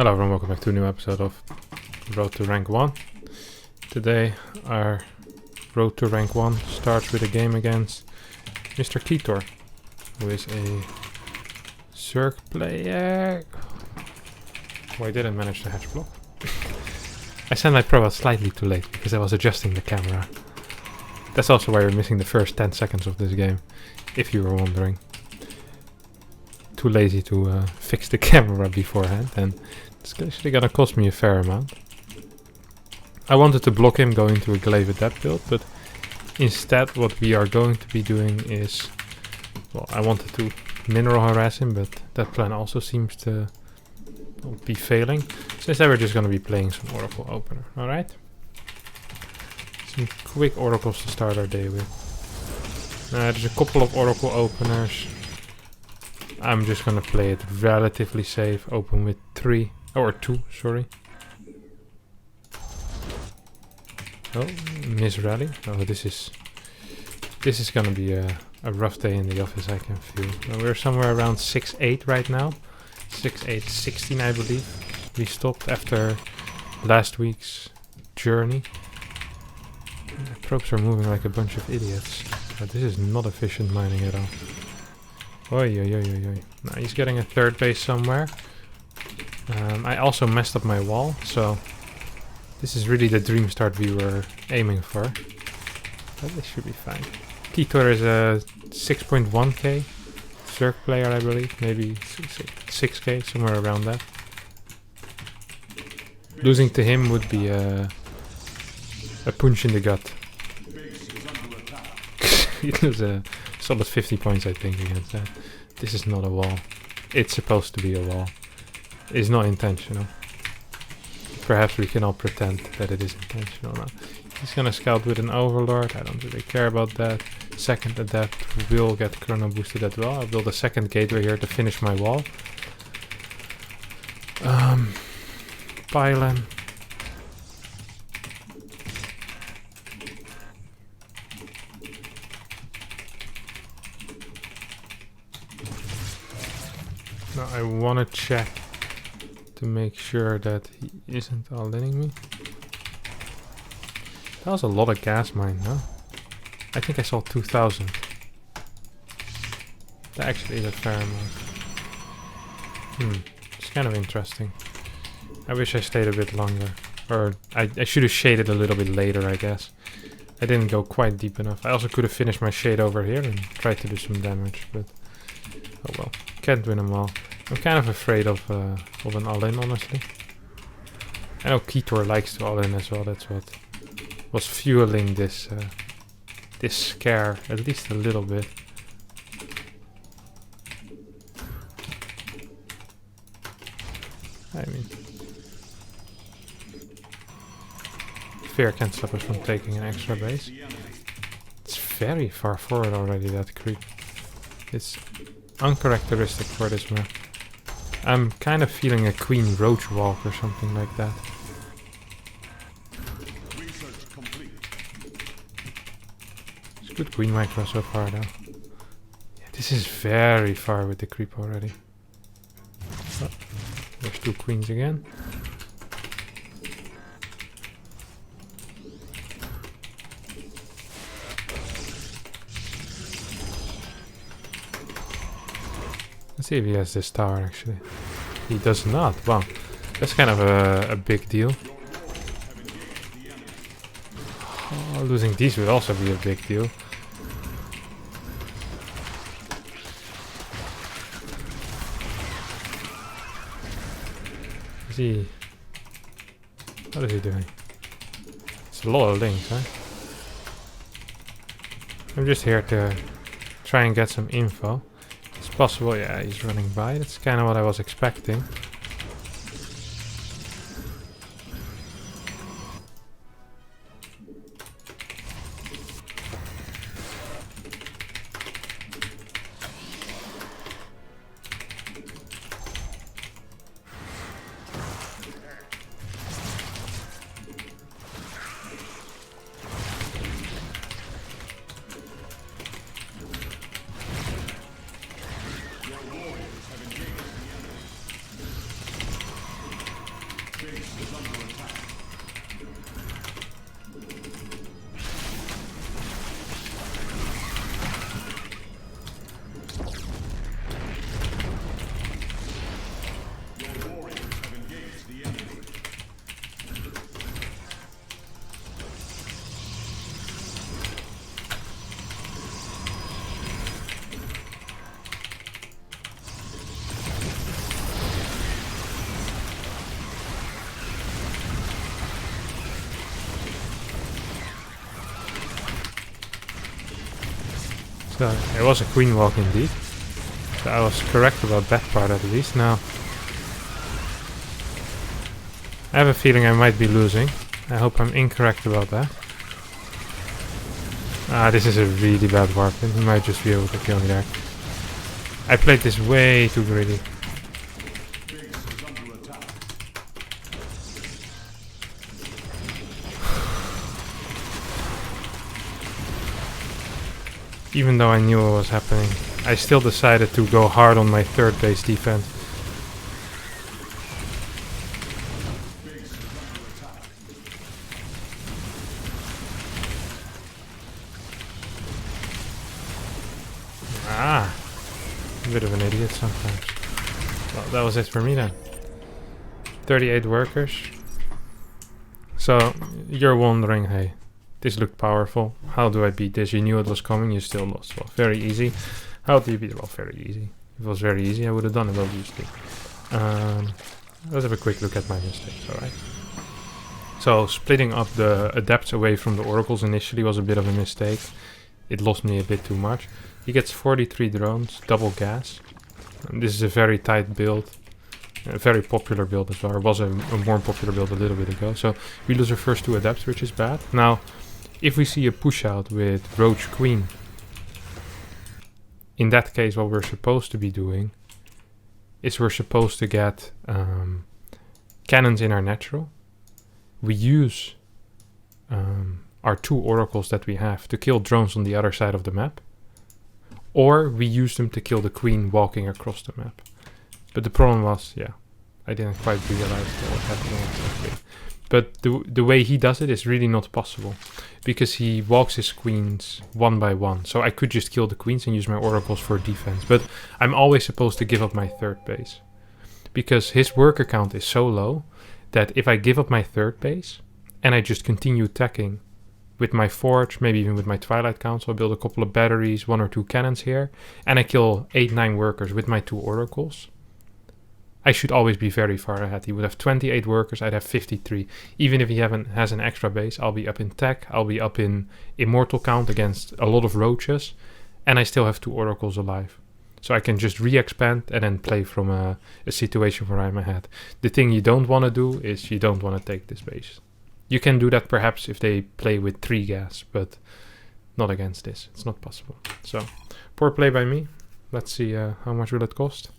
Hello everyone, welcome back to a new episode of Road to Rank 1. Today our Road to Rank 1 starts with a game against Mr. Ketor, who is a Zerg player. Oh, I didn't manage the hatch block. I sent my probe out slightly too late because I was adjusting the camera. That's also why we're missing the first 10 seconds of this game, if you were wondering. Too lazy to fix the camera beforehand, and it's actually gonna cost me a fair amount. I wanted to block him going to a glaive adept build, but instead what we are going to be doing is, well, I wanted to mineral harass him, but that plan also seems to be failing. So instead we're just gonna be playing some Oracle Opener, alright? Some quick Oracles to start our day with. There's a couple of Oracle Openers. I'm just gonna play it relatively safe, open with 2, sorry. Oh, miss rally. Oh, this is gonna be a rough day in the office, I can feel. We're somewhere around 6-8 right now. 6-8-16, I believe. We stopped after last week's journey. The probes are moving like a bunch of idiots. But this is not efficient mining at all. Oi, oi, oi, oi, oi. Now he's getting a third base somewhere. I also messed up my wall, so this is really the dream start we were aiming for. But this should be fine. Ketor is a 6.1k Zerg player, I believe. Maybe 6k, somewhere around that. Losing to him would be a punch in the gut. He was a solid 50 points, I think, against that. This is not a wall. It's supposed to be a wall. It's not intentional. Perhaps we can all pretend that it is intentional now. He's gonna scout with an Overlord. I don't really care about that. Second adept will get chrono boosted as well. I'll build a second gateway here to finish my wall. Pylon. Now I want to check to make sure that he isn't all-inning me. That was a lot of gas mine, no? I think I saw 2000. That actually is a fair amount. It's kind of interesting. I wish I stayed a bit longer. Or I should have shaded a little bit later, I guess. I didn't go quite deep enough. I also could have finished my shade over here and tried to do some damage, but oh well. Can't win them all. I'm kind of afraid of an all-in, honestly. I know Ketor likes to all-in as well. That's what was fueling this this scare, at least a little bit. I mean, fear can't stop us from taking an extra base. It's very far forward already, that creep. It's uncharacteristic for this map. I'm kind of feeling a Queen Roach walk or something like that. It's good Queen micro so far though. Yeah, this is very far with the creep already. Oh, there's 2 queens again. Let's see if he has this tower actually. He does not. Wow. That's kind of a big deal. Oh, losing these would also be a big deal. Is he... What is he doing? It's a lot of links, huh? I'm just here to try and get some info. It's possible, yeah, he's running by. That's kind of what I was expecting. So it was a queen walk indeed. So I was correct about that part at least. Now I have a feeling I might be losing. I hope I'm incorrect about that. Ah, this is a really bad warp in. He might just be able to kill me there. I played this way too greedy. Even though I knew what was happening, I still decided to go hard on my third base defense. Ah, a bit of an idiot sometimes. Well, that was it for me then. 38 workers. So, you're wondering, hey, this looked powerful. How do I beat this? You knew it was coming, you still lost. Well, very easy. How do you beat it? Well, very easy. If it was very easy, I would have done it, obviously. Let's have a quick look at my mistakes, alright? So, splitting up the adepts away from the oracles initially was a bit of a mistake. It lost me a bit too much. He gets 43 drones, double gas. And this is a very tight build. A very popular build as well. It was a more popular build a little bit ago. So, we lose our first 2 adepts, which is bad. Now, if we see a push out with Roach Queen, in that case what we're supposed to be doing is we're supposed to get cannons in our natural. We use our 2 oracles that we have to kill drones on the other side of the map. Or we use them to kill the queen walking across the map. But the problem was, yeah, I didn't quite realize what was happening exactly. But the way he does it is really not possible. Because he walks his queens one by one. So I could just kill the queens and use my oracles for defense. But I'm always supposed to give up my third base. Because his worker count is so low that if I give up my third base and I just continue attacking with my forge, maybe even with my Twilight Council, I build a couple of batteries, 1 or 2 cannons here, and I kill 8-9 workers with my 2 oracles, I should always be very far ahead. He would have 28 workers, I'd have 53. Even if he has an extra base, I'll be up in tech, I'll be up in immortal count against a lot of roaches, and I still have 2 oracles alive. So I can just re-expand and then play from a situation where I'm ahead. The thing you don't want to do is you don't want to take this base. You can do that perhaps if they play with 3 gas, but not against this. It's not possible. So, poor play by me. Let's see how much will it cost.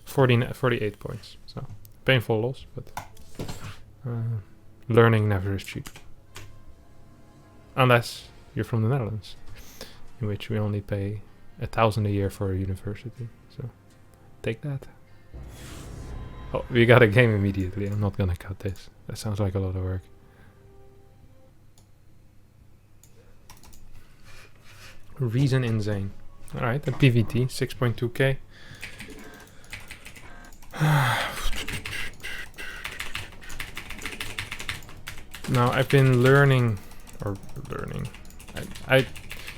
48 points. So, painful loss, but learning never is cheap. Unless you're from the Netherlands, in which we only pay 1,000 a year for a university. So, take that. Oh, we got a game immediately. I'm not gonna cut this. That sounds like a lot of work. Reason insane. Alright, a PVT, 6.2k. Now I've been learning,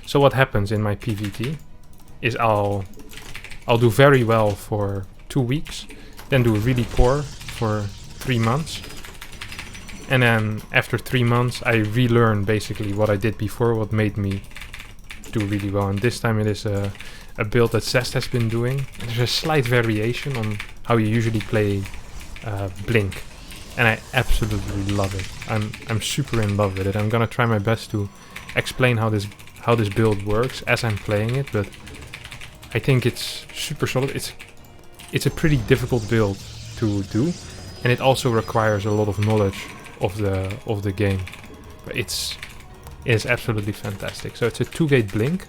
so what happens in my PVT is I'll do very well for 2 weeks, then do really poor for 3 months, and then after 3 months I relearn basically what I did before, what made me do really well. And this time it is a build that Zest has been doing. There's a slight variation on how you usually play Blink, and I absolutely love it. I'm super in love with it. I'm gonna try my best to explain how this build works as I'm playing it, but I think it's super solid. It's a pretty difficult build to do, and it also requires a lot of knowledge of the game. But it is absolutely fantastic. So it's a 2-gate blink,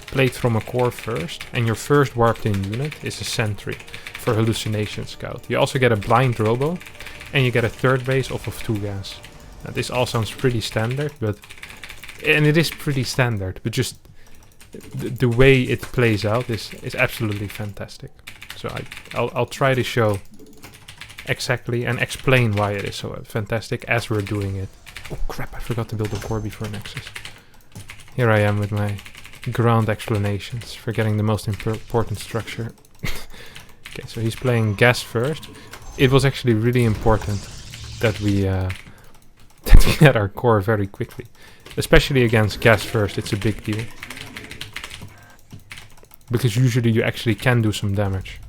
played from a core first, and your first warped in unit is a sentry for hallucination scout. You also get a blind robo, and you get a third base off of 2 gas. Now, this all sounds pretty standard, and it is pretty standard, but just the way it plays out is absolutely fantastic. So I'll try to show exactly and explain why it is so fantastic as we're doing it. Oh crap, I forgot to build a core before Nexus. Here I am with my ground explanations, forgetting the most important structure. Okay, so he's playing gas first. It was actually really important that we had our core very quickly. Especially against gas first, it's a big deal. Because usually you actually can do some damage.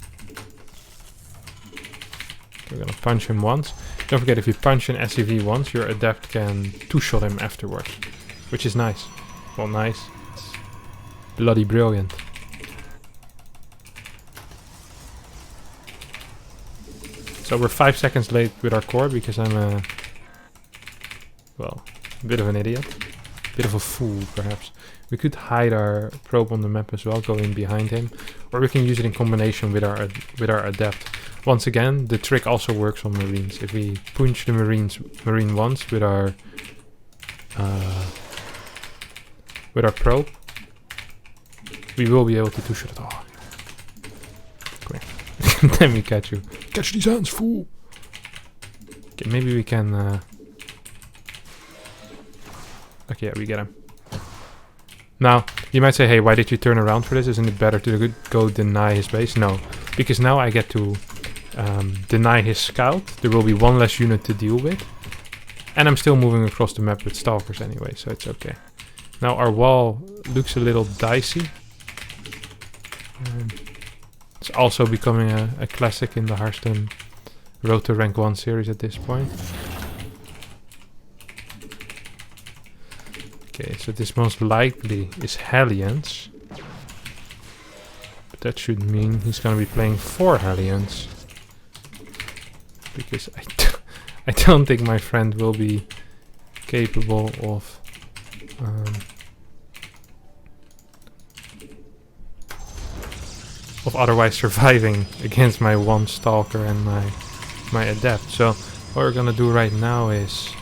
We're gonna punch him once. Don't forget, if you punch an SCV once, your adept can 2-shot him afterwards. Which is nice. Well, nice. It's bloody brilliant. So we're 5 seconds late with our core because I'm a bit of an idiot. Bit of a fool, perhaps. We could hide our probe on the map as well, go in behind him. Or we can use it in combination with our adept. Once again, the trick also works on marines. If we punch the marine once with our probe, we will be able to 2-shot it. Oh. Come here. Let me catch you. Catch these hands, fool! Okay, maybe we can... Okay, yeah, we get him. Now, you might say, hey, why did you turn around for this? Isn't it better to go deny his base? No, because now I get to deny his scout. There will be 1 less unit to deal with. And I'm still moving across the map with stalkers anyway, so it's okay. Now our wall looks a little dicey. It's also becoming a classic in the Harstem Road to Rank 1 series at this point. Okay, so this most likely is Hellions. But that should mean he's gonna be playing 4 Hellions. Because I don't think my friend will be capable of otherwise surviving against my 1 stalker and my adept. So what we're gonna do right now is...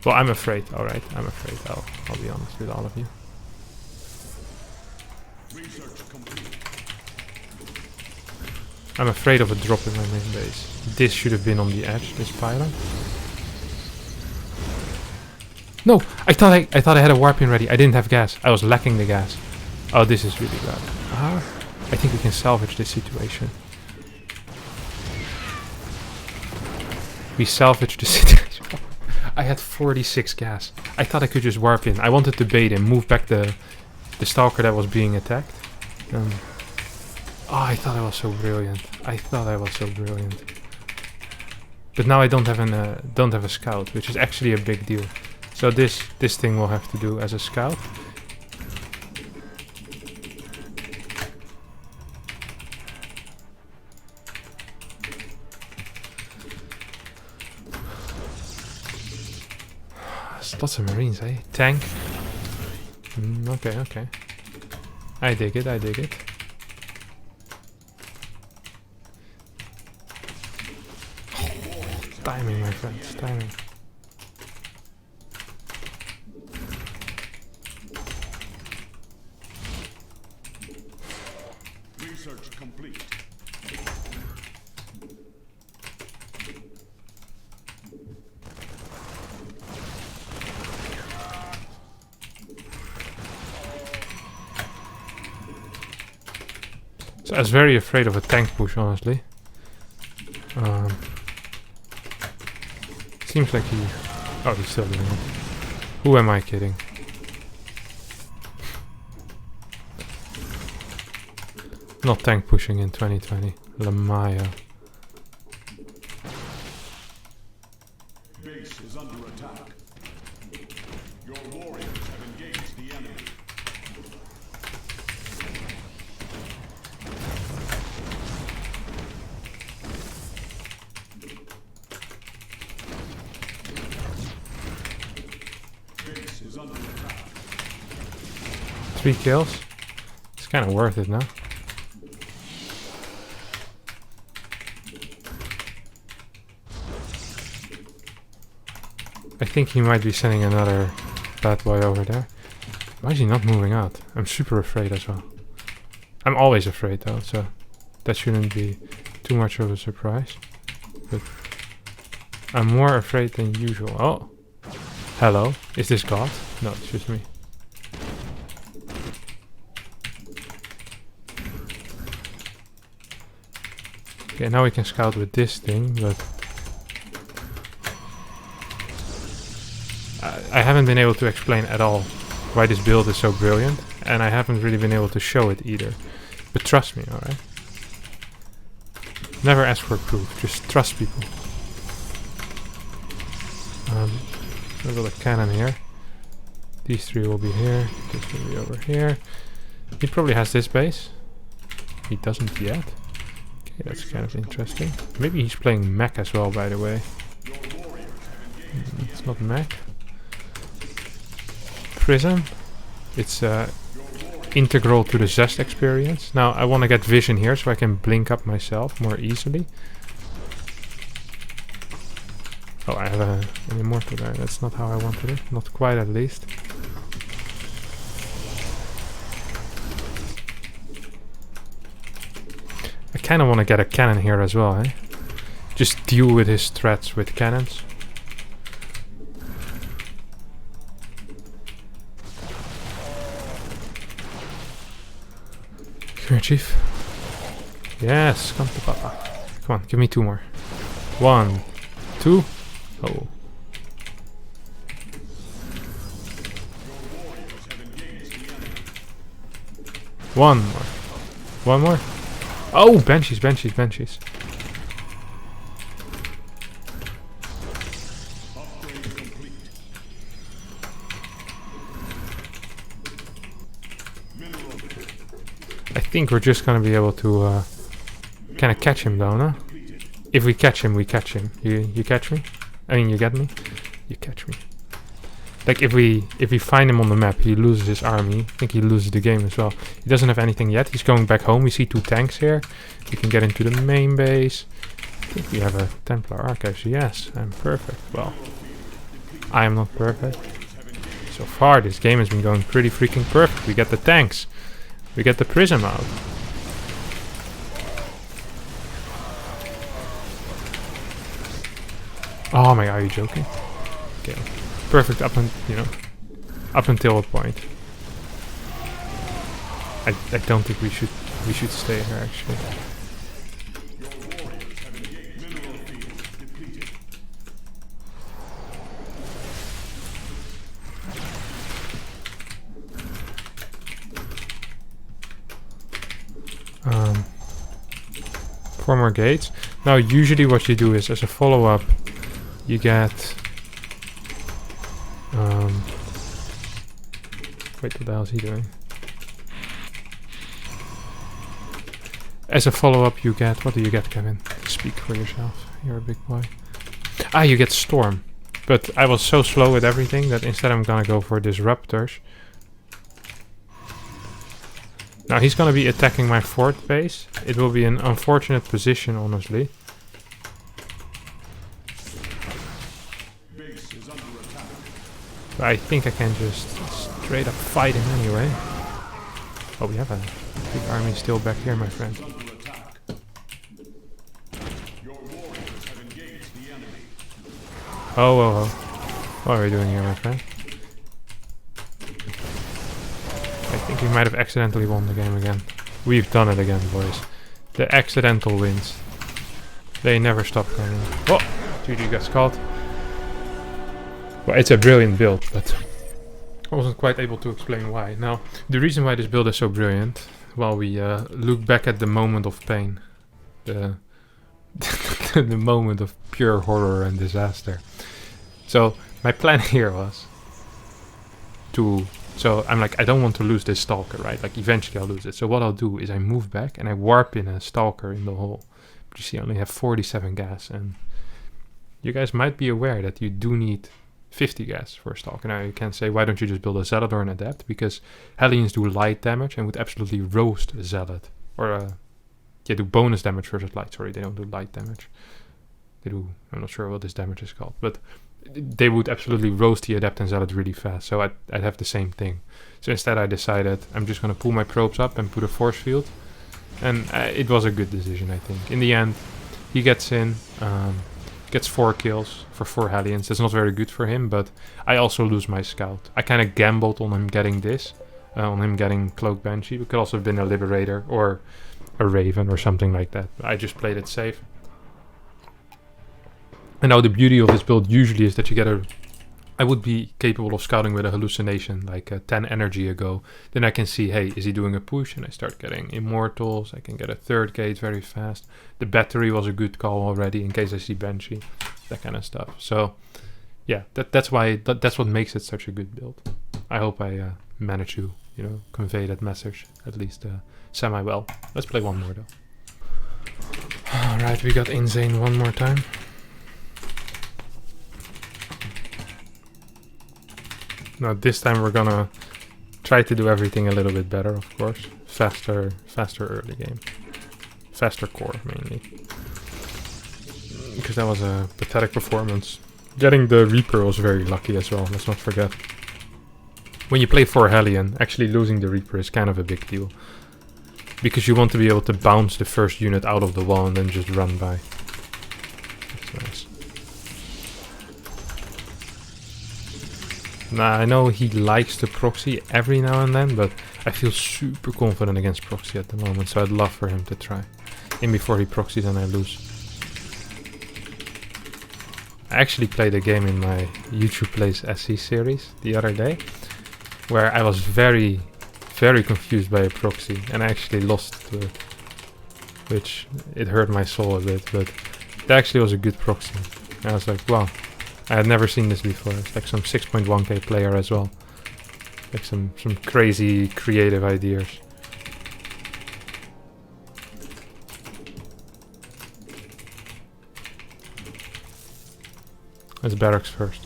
Well, I'm afraid, alright, I'm afraid. I'll be honest with all of you. I'm afraid of a drop in my main base. This should have been on the edge, this pylon. No! I thought I had a warp in ready. I didn't have gas. I was lacking the gas. Oh, this is really bad. I think we can salvage this situation. We salvaged the situation. I had 46 gas. I thought I could just warp in. I wanted to bait him, move back the stalker that was being attacked. Oh, I thought I was so brilliant. But now I don't have a scout, which is actually a big deal. So this thing will have to do as a scout. Lots of marines, eh? Tank. Okay. I dig it. Timing, my friends, timing. Research complete. So I was very afraid of a tank push, honestly. Seems like he... Oh, he's still doing it. Who am I kidding? Not tank pushing in 2020. Lamaya. Base is under attack. Your warriors have engaged the enemy. Base is under attack. 3 kills. It's kind of worth it now. I think he might be sending another bad boy over there. Why is he not moving out? I'm super afraid as well. I'm always afraid though, so that shouldn't be too much of a surprise. But I'm more afraid than usual. Oh! Hello. Is this God? No, it's just me. Okay, now we can scout with this thing, but I haven't been able to explain at all why this build is so brilliant, and I haven't really been able to show it either. But trust me, alright? Never ask for proof, just trust people. I'll build a cannon here. These three will be here, this will be over here. He probably has this base. He doesn't yet. Okay, that's kind of interesting. Maybe he's playing mech as well, by the way. It's not mech. Prism. It's integral to the Zest experience. Now I want to get vision here so I can blink up myself more easily. Oh, I have an immortal there. That's not how I wanted it. Not quite, at least. I kind of want to get a cannon here as well, eh? Just deal with his threats with cannons. Come here, Chief. Yes, come to Papa. Come on, give me 2 more. 1, 2. Oh. One more. One more. Oh, Banshees, Banshees, Banshees. I think we're just gonna be able to kind of catch him though, no? If we catch him, we catch him. You catch me? I mean, you get me? You catch me. Like if we find him on the map, he loses his army. I think he loses the game as well. He doesn't have anything yet. He's going back home. We see 2 tanks here. We can get into the main base. I think we have a Templar Archives. Yes, I'm perfect. Well, I am not perfect. So far, this game has been going pretty freaking perfect. We get the tanks. We get the Prism out. Oh my god, are you joking? Okay. Perfect up until a point. I don't think we should stay here actually. Four more gates. Now usually what you do is as a follow-up you get wait, what the hell is he doing? As a follow-up you get, what do you get, Kevin? Speak for yourself, you're a big boy. Ah, you get Storm. But I was so slow with everything that instead I'm gonna go for Disruptors. Now he's gonna be attacking my fort base. It will be an unfortunate position, honestly. But I think I can just straight up fight him anyway. Oh, we have a big army still back here, my friend. Oh. What are we doing here, my friend? I think we might have accidentally won the game again. We've done it again, boys. The accidental wins. They never stop coming. Oh! GG gets caught. Well, it's a brilliant build, but I wasn't quite able to explain why. Now, the reason why this build is so brilliant, while we look back at the moment of pain, the moment of pure horror and disaster. So, my plan here was to... So, I'm like, I don't want to lose this Stalker, right? Like, eventually I'll lose it. So what I'll do is I move back and I warp in a Stalker in the hole. But you see, I only have 47 gas, and you guys might be aware that you do need 50 gas for a Stalker. Now you can say, why don't you just build a Zealot or an Adept? Because Hellions do light damage and would absolutely roast a Zealot. Or do bonus damage versus light. Sorry, they don't do light damage. They do, I'm not sure what this damage is called. But they would absolutely roast the Adept and Zealot really fast. So I'd have the same thing. So instead I decided I'm just going to pull my probes up and put a force field. And it was a good decision, I think. In the end, he gets in, gets 4 kills for 4 Hellions. That's not very good for him, but I also lose my scout. I kind of gambled on him getting this, on him getting Cloak Banshee. It could also have been a Liberator or a Raven or something like that. I just played it safe. And now the beauty of this build usually is that you get a... I would be capable of scouting with a hallucination like 10 energy ago. Then I can see, hey, is he doing a push? And I start getting Immortals. I can get a 3rd gate very fast. The battery was a good call already in case I see Banshee. That kind of stuff. So, yeah, that's why that's what makes it such a good build. I hope I manage to, you know, convey that message at least semi-well. Let's play one more though. Alright, we got Insane one more time. Now this time we're gonna try to do everything a little bit better, of course. Faster early game. Faster core, mainly. Because that was a pathetic performance. Getting the Reaper was very lucky as well, let's not forget. When you play 4 Hellion, actually losing the Reaper is kind of a big deal. Because you want to be able to bounce the first unit out of the wall and then just run by. That's nice. Now, I know he likes to proxy every now and then, but I feel super confident against proxy at the moment, so I'd love for him to try. In before he proxies and I lose. I actually played a game in my YouTube Plays SC series the other day, where I was very confused by a proxy, and I actually lost to it. Which, it hurt my soul a bit, but it actually was a good proxy. And I was like, wow. I had never seen this before. It's like some 6.1k player as well. Like some crazy creative ideas. Let's barracks first.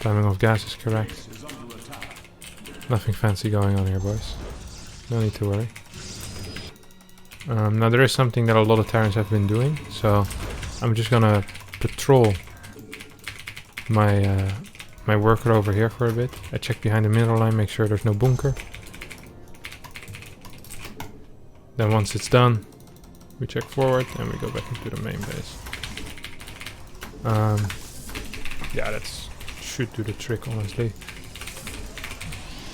Timing of gas is correct. Nothing fancy going on here, boys. No need to worry. Now there is something that a lot of Terrans have been doing, so I'm just gonna patrol my my worker over here for a bit. I check behind the mineral line, make sure there's no bunker. Then once it's done, we check forward and we go back into the main base. Yeah, that should do the trick, honestly.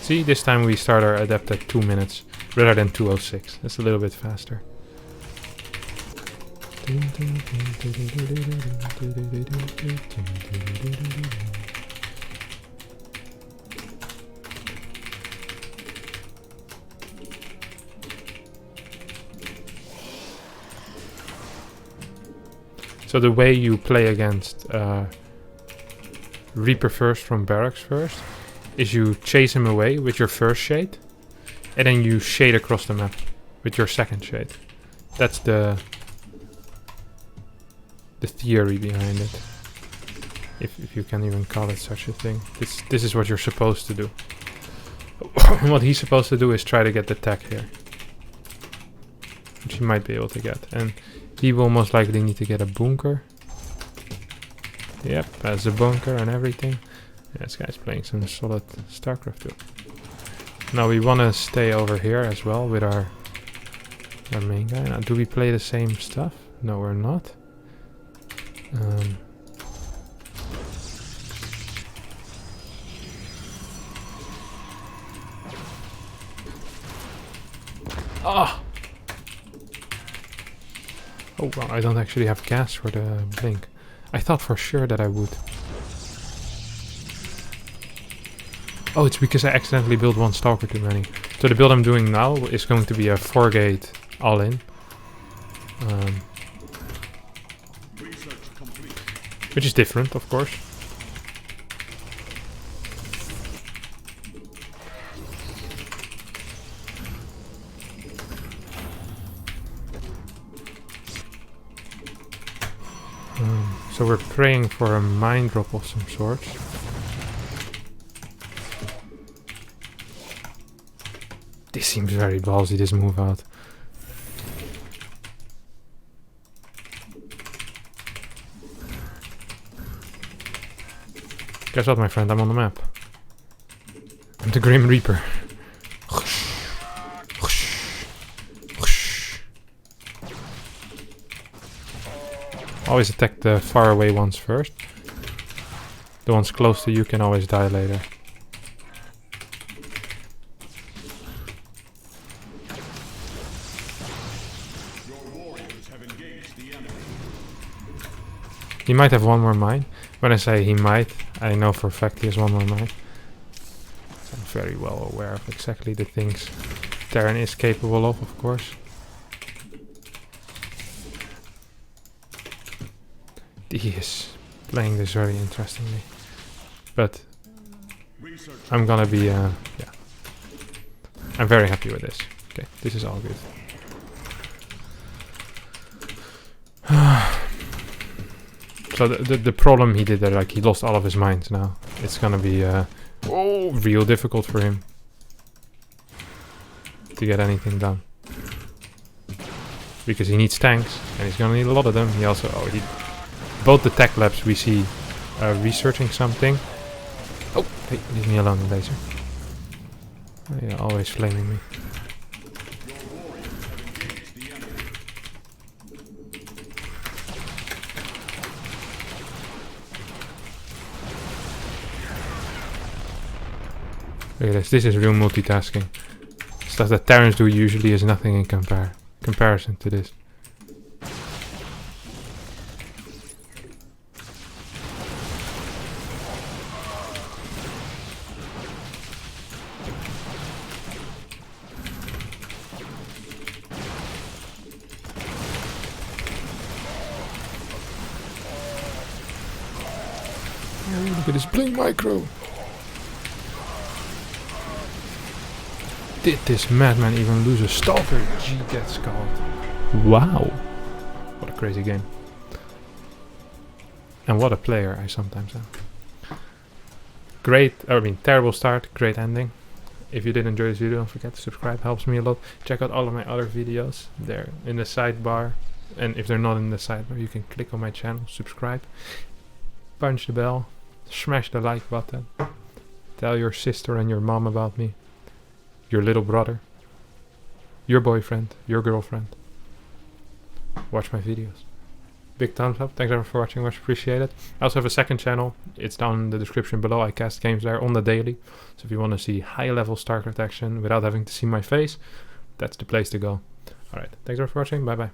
See, this time we start our adept at 2 minutes. Rather than 2:06. That's a little bit faster. So the way you play against Reaper first from barracks first is you chase him away with your first shade. And then you shade across the map with your second shade. That's the theory behind it. If you can even call it such a thing. This is what you're supposed to do. What he's supposed to do is try to get the tech here. Which he might be able to get. And he will most likely need to get a bunker. Yep, that's a bunker and everything. Yeah, this guy's playing some solid StarCraft too. Now we want to stay over here as well with our main guy. Now, do we play the same stuff? No, we're not. Ah! Oh wow, I don't actually have gas for the blink. I thought for sure that I would. Oh, it's because I accidentally built one stalker too many. So the build I'm doing now is going to be a 4-gate all-in. Which is different, of course. So we're praying for a mine drop of some sort. This seems very ballsy, this move out. Guess what, my friend? I'm on the map. I'm the Grim Reaper. Always attack the far away ones first. The ones close to you can always die later. He might have one more mine. When I say he might, I know for a fact he has one more mine. So I'm very well aware of exactly the things Terran is capable of course. He is playing this very interestingly. But I'm gonna be, yeah. I'm very happy with this. Okay, this is all good. So the problem he did there, like he lost all of his mines now. It's gonna be real difficult for him to get anything done. Because he needs tanks, and he's gonna need a lot of them. He also, both the tech labs we see researching something. Oh, hey, leave me alone, laser. Oh, yeah, always flaming me. Look at this. This is real multitasking. Stuff that Terrans do usually is nothing in comparison to this. Oh, look at this blink micro. Did this madman even lose a stalker? G gets called. Wow. What a crazy game. And what a player I sometimes am. Great, terrible start, great ending. If you did enjoy this video, don't forget to subscribe, helps me a lot. Check out all of my other videos. They're in the sidebar. And if they're not in the sidebar, you can click on my channel, subscribe. Punch the bell. Smash the like button. Tell your sister and your mom about me. Your little brother, your boyfriend, your girlfriend. Watch my videos. Big thumbs up. Thanks everyone for watching. Much appreciated. I also have a second channel. It's down in the description below. I cast games there on the daily. So if you want to see high level StarCraft action without having to see my face, that's the place to go. Alright. Thanks everyone for watching. Bye bye.